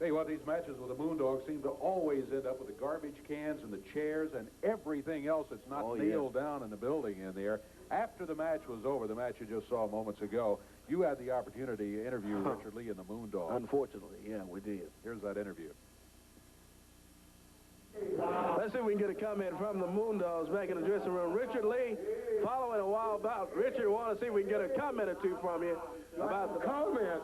Hey, what these matches with the Moondogs seem to always end up with the garbage cans and the chairs and everything else that's not nailed down in the building in there. After the match was over, the match you just saw moments ago, you had the opportunity to interview Richard Lee and the Moondogs. Unfortunately, yeah, we did. Here's that interview. Let's see if we can get a comment from the Moondogs back in the dressing room. Richard Lee, following a while back. Richard, want to see if we can get a comment or two from you about the comment.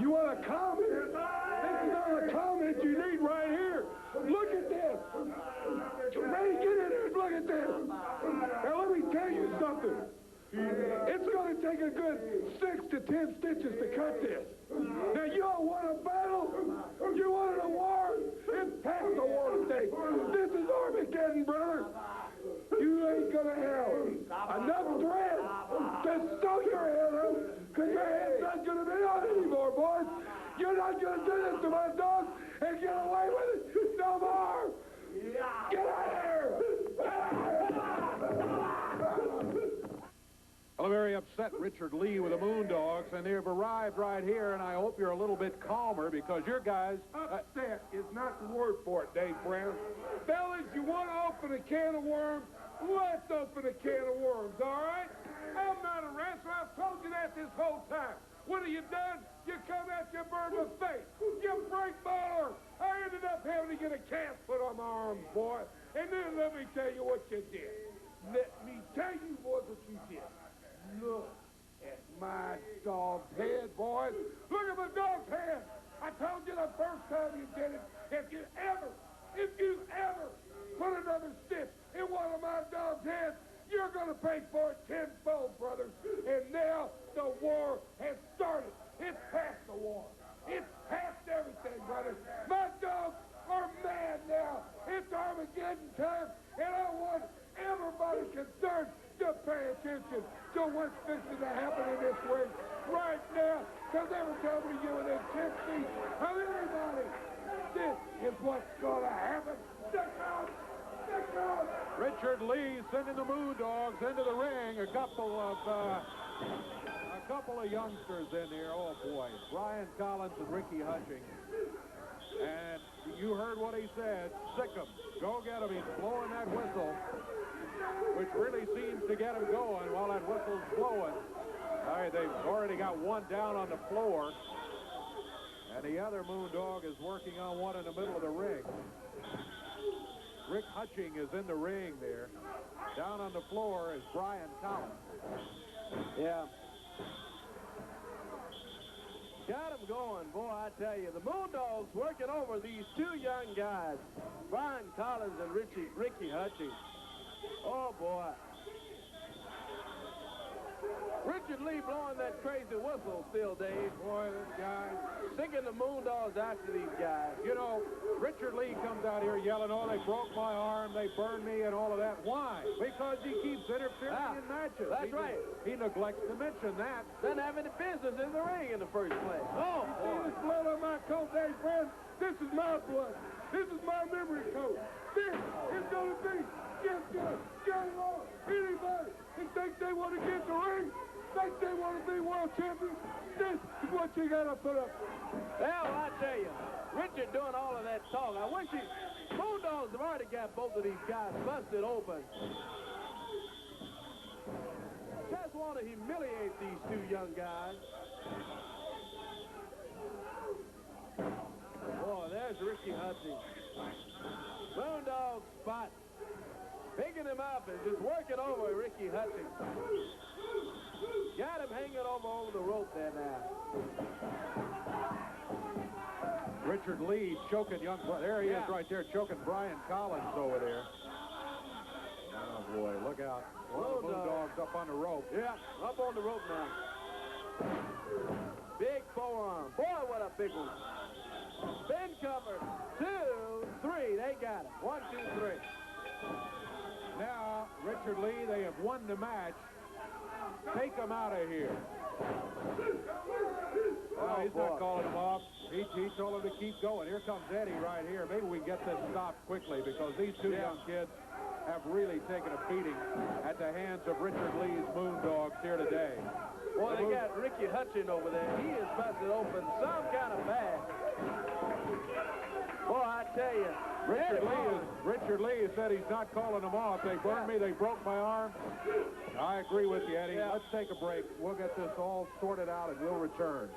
You want a comment? This is all the comment you need right here. Look at this. Ray, get in here. Look at this. Now, let me tell you something. It's going to take a good 6 to 10 stitches to cut this. Now, you all want a battle? You wanted a war? It's past the war state. This is Armageddon, brother. You ain't going to have enough thread to sew your head up, because your head's not going to be on anymore, boys. You're not going to do this to my dogs and get away with it no more. Get out of here. Well, a very upset Richard Lee with the Moondogs, and they've arrived right here, and I hope you're a little bit calmer because your guys... Upset is not the word for it, Dave Brown. Fellas, you want to open a can of worms? Let's open a can of worms, all right? I'm not a wrestler. I've told you that this whole time. What have you done? You come at your burn with face. You break my arm. I ended up having to get a cast put on my arm, boy. And then let me tell you what you did. Let me tell you, boys, what you did. Look at my dog's head, boys. Look at my dog's head. I told you the first time you did it, if you ever put another stitch in one of my dog's heads, you're going to pay for it tenfold, brothers. And now the war has started. It's past the war. It's past everything, brothers. My dogs are mad now. It's Armageddon time, and I want everybody concerned to pay attention to what's fixing to happen in this ring right now, because every time we get within 10 feet of anybody, this is what's going to happen. Stick out! Stick out! Richard Lee sending the Moondogs into the ring. A couple of youngsters in here. Oh, boy. Brian Collins and Ricky Hutchens. And you heard what he said. Sick him. Go get him. He's blowing that whistle, which really seems to get him going while that whistle's blowing. All right, they've already got one down on the floor, and the other Moondog is working on one in the middle of the ring. Rick Hutchens is in the ring there. Down on the floor is Brian Collins. Yeah. Got him going, boy, I tell you. The Moondogs working over these two young guys, Brian Collins and Ricky Hutchens. Oh, boy. Richard Lee blowing that crazy whistle still, Dave. Boy, this guy. Sticking the Moondogs after these guys. You know, Richard Lee comes out here yelling, oh, they broke my arm, they burned me, and all of that. Why? Because he keeps interfering in matches. That's right. He neglects to mention that. Doesn't have any business in the ring in the first place. Oh, you see this blood on my coat, Dave Brown? This is my blood. This is my memory coat. This is going to be just get along. Anybody who thinks they want to get the ring, think they want to be world champions, this is what you got to put up with. Well, I tell you, Richard doing all of that talk. I wish Moondogs have already got both of these guys busted open. Just want to humiliate these two young guys. Boy, there's Ricky Hutchens. Moondog spot. Picking him up and just working over Ricky Hutchens. Got him hanging over the rope there now. Richard Lee choking young... There he is right there, choking Brian Collins over there. Oh, boy, look out. One of the Moondogs up on the rope. Yeah, up on the rope now. Big forearm. Boy, what a big one. Spin cover. 2, 3. They got him. 1, 2, 3. Now, Richard Lee, they have won the match. Take him out of here. Oh, he's not calling him off. He told him to keep going. Here comes Eddie right here. Maybe we can get this stopped quickly because these two young kids have really taken a beating at the hands of Richard Lee's Moondogs here today. Boy, they got Ricky Hutchens over there. He is busted open some kind of bad. Richard Lee said he's not calling them off. They burned me. They broke my arm. I agree with you, Eddie. Yeah. Let's take a break. We'll get this all sorted out, and we'll return.